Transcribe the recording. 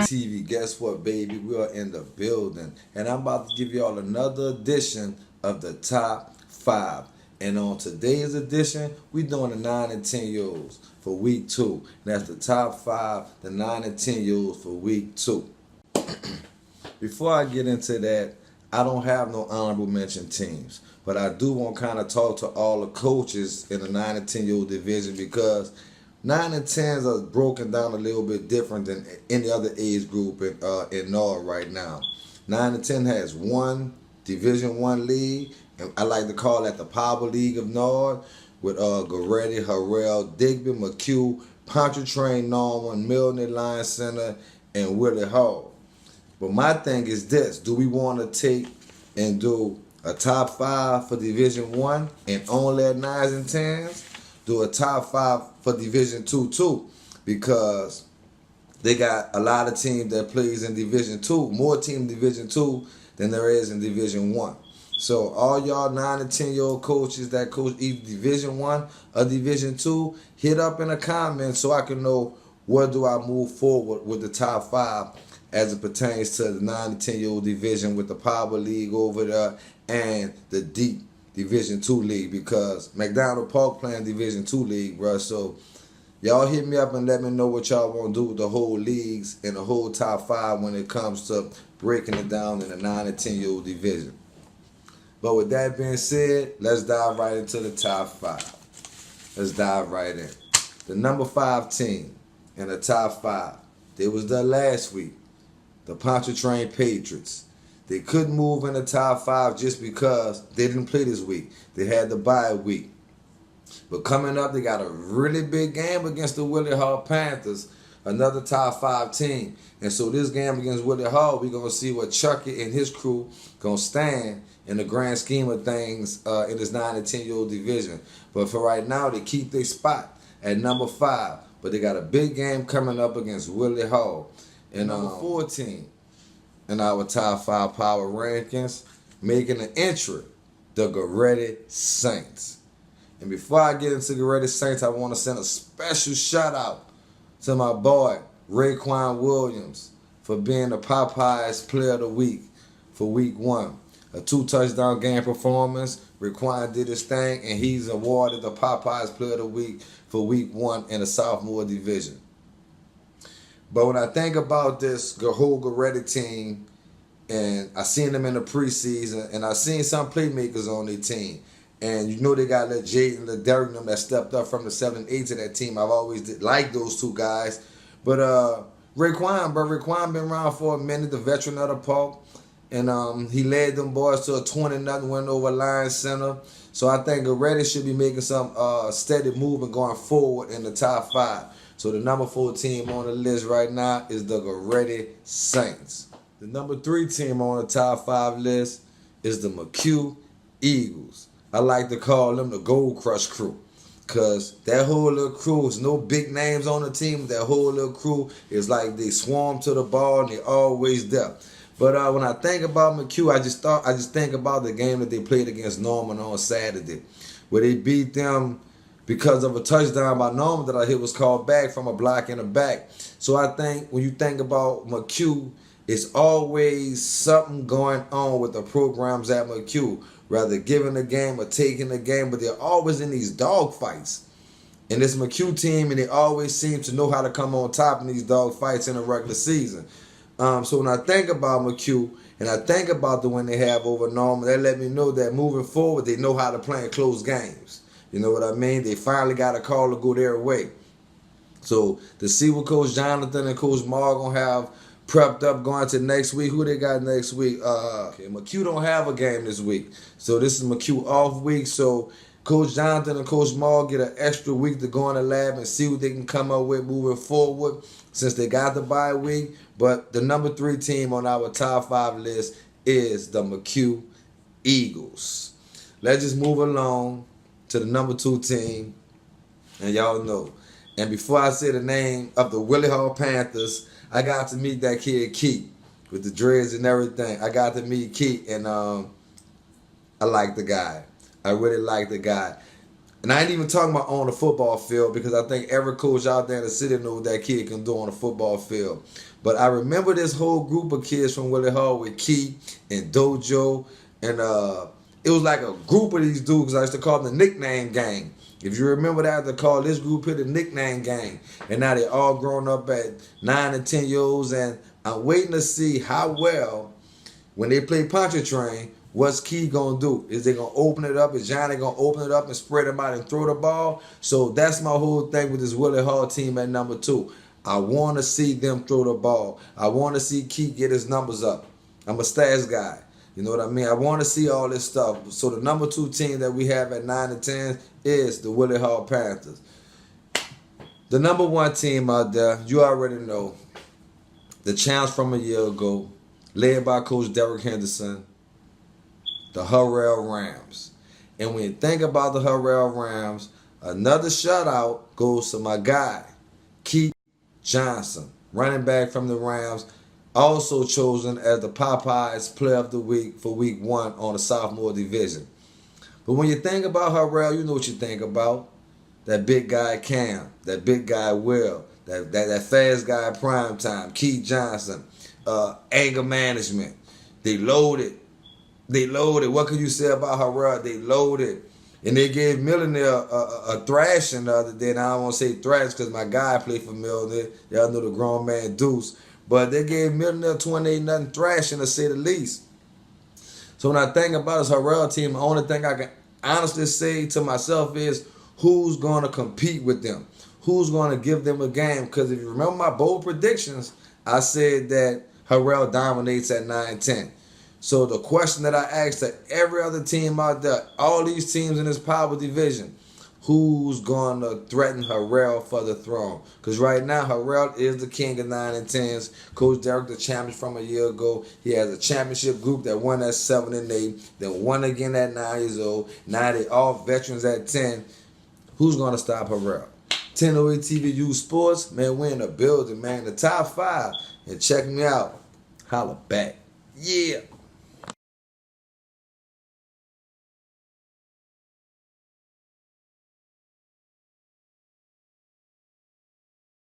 TV. Guess what, baby? We are in the building. And I'm about to give y'all another edition of the top 5. And on today's edition, we doing the 9 and 10 year olds for week 2. And that's the top 5, the 9 and 10 year olds for week 2. Before I get into that, I don't have no honorable mention teams. But I do want to kind of talk to all the coaches in the 9 and 10 year old division, because 9 and 10s are broken down a little bit different than any other age group in NOR right now. 9 and 10 has one Division 1 league, and I like to call that the Power League of NOR, with Goretti, Harrell, Digby, McHugh, Pontchartrain, Norman, Milne, Lions Center, and Willie Hall. But my thing is this: do we want to take and do a top 5 for Division 1 and only at 9s and 10s? Do a top 5 for Division 2 too, because they got a lot of teams that plays in Division 2, more teams in Division 2 than there is in Division 1. So all y'all 9 and 10 year old coaches that coach either Division 1 or Division 2, hit up in the comments so I can know where do I move forward with the top 5 as it pertains to the 9 and 10 year old division, with the Power League over there and the deep Division 2 league, because McDonald Park playing Division 2 league, bro. So y'all hit me up and let me know what y'all want to do with the whole leagues and the whole top 5 when it comes to breaking it down in the 9 and 10 year old division. But with that being said, let's dive right into the top 5. Let's dive right in. The number 5 team in the top 5, they was there last week, the Pontchartrain Patriots. They couldn't move in the top 5 just because they didn't play this week. They had the bye week. But coming up, they got a really big game against the Willie Hall Panthers, another top 5 team. And so this game against Willie Hall, we're going to see what Chucky and his crew going to stand in the grand scheme of things in this 9 and 10 year old division. But for right now, they keep their spot at number 5. But they got a big game coming up against Willie Hall. And number 14 in our top 5 power rankings, making an entry, the Goretti Saints. And before I get into Goretti Saints, I want to send a special shout out to my boy Raekwon Williams for being the Popeyes Player of the Week for week 1. A 2-touchdown game performance. Raekwon did his thing, and he's awarded the Popeyes Player of the Week for week 1 in the sophomore division. But when I think about this whole Goretti team, and I seen them in the preseason, and I seen some playmakers on their team, and you know they got Jaden LeDerrick that stepped up from the 7-8 to that team. I've always liked those two guys. But Raekwon been around for a minute, the veteran of the park, and he led them boys to a 20-0 win over Lions Center. So I think Goretti should be making some steady movement going forward in the top 5. So the number 4 team on the list right now is the Goretti Saints. The number 3 team on the top 5 list is the McHugh Eagles. I like to call them the Gold Crush crew, because that whole little crew is no big names on the team. That whole little crew is like they swarm to the ball and they always there. But when I think about McHugh, I just think about the game that they played against Norman on Saturday, where they beat them because of a touchdown by Norman that I hear was called back from a block in the back. So I think when you think about McHugh, it's always something going on with the programs at McHugh, rather giving the game or taking the game, but they're always in these dog fights. And this McHugh team, and they always seem to know how to come on top in these dog fights in the regular season. So when I think about McHugh, and I think about the win they have over Norman, that let me know that moving forward, they know how to play in close games. You know what I mean? They finally got a call to go their way. So to see what Coach Jonathan and Coach Marr gonna have prepped up going to next week. Who they got next week? McHugh don't have a game this week. So this is McHugh off week. So Coach Jonathan and Coach Marr get an extra week to go in the lab and see what they can come up with moving forward since they got the bye week. But the number 3 team on our top 5 list is the McHugh Eagles. Let's just move along to the number 2 team, and y'all know. And before I say the name of the Willie Hall Panthers, I got to meet that kid Keith with the dreads and everything. I got to meet Keith, and I like the guy. I really like the guy. And I ain't even talking about on the football field because I think every coach out there in the city knows what that kid can do on the football field. But I remember this whole group of kids from Willie Hall with Key and Dojo. And it was like a group of these dudes. I used to call them the nickname gang. If you remember that, they call this group here the nickname gang. And now they all grown up at 9 and 10 years olds. And I'm waiting to see how well, when they play Pontchartrain, what's Key gonna do? Is they gonna open it up? Is Johnny gonna open it up and spread them out and throw the ball? So that's my whole thing with this Willie Hall team at number 2. I want to see them throw the ball. I want to see Key get his numbers up. I'm a stats guy. You know what I mean? I want to see all this stuff. So the number 2 team that we have at 9 and 10 is the Willie Hall Panthers. The number 1 team out there, you already know, the champs from a year ago, led by Coach Derek Henderson, the Hurrell Rams. And when you think about the Hurrell Rams, another shout out goes to my guy, Keith Johnson, running back from the Rams, also chosen as the Popeyes Player of the Week for Week 1 on the sophomore division. But when you think about Hurrell, you know what you think about. That big guy Cam, that big guy Will, that fast guy Primetime, Keith Johnson, anger management. They loaded. What can you say about Hurrell? They loaded. And they gave Millionaire a thrashing the other day. And I don't want to say thrash because my guy played for Millionaire. Y'all know the grown man Deuce. But they gave Millionaire 28-0 thrashing, to say the least. So when I think about this Hurrell team, the only thing I can honestly say to myself is who's going to compete with them? Who's going to give them a game? Because if you remember my bold predictions, I said that Hurrell dominates at 9-10. So the question that I asked to every other team out there, all these teams in this power division, who's going to threaten Hurrell for the throne? Because right now, Hurrell is the king of 9 and 10s. Coach Derek, the champion from a year ago. He has a championship group that won at 7 and 8, then won again at 9 years old. Now they all veterans at 10. Who's going to stop Hurrell? 1008 TVU Sports, man, we're in the building, man. The top 5. And check me out. Holla back. Yeah.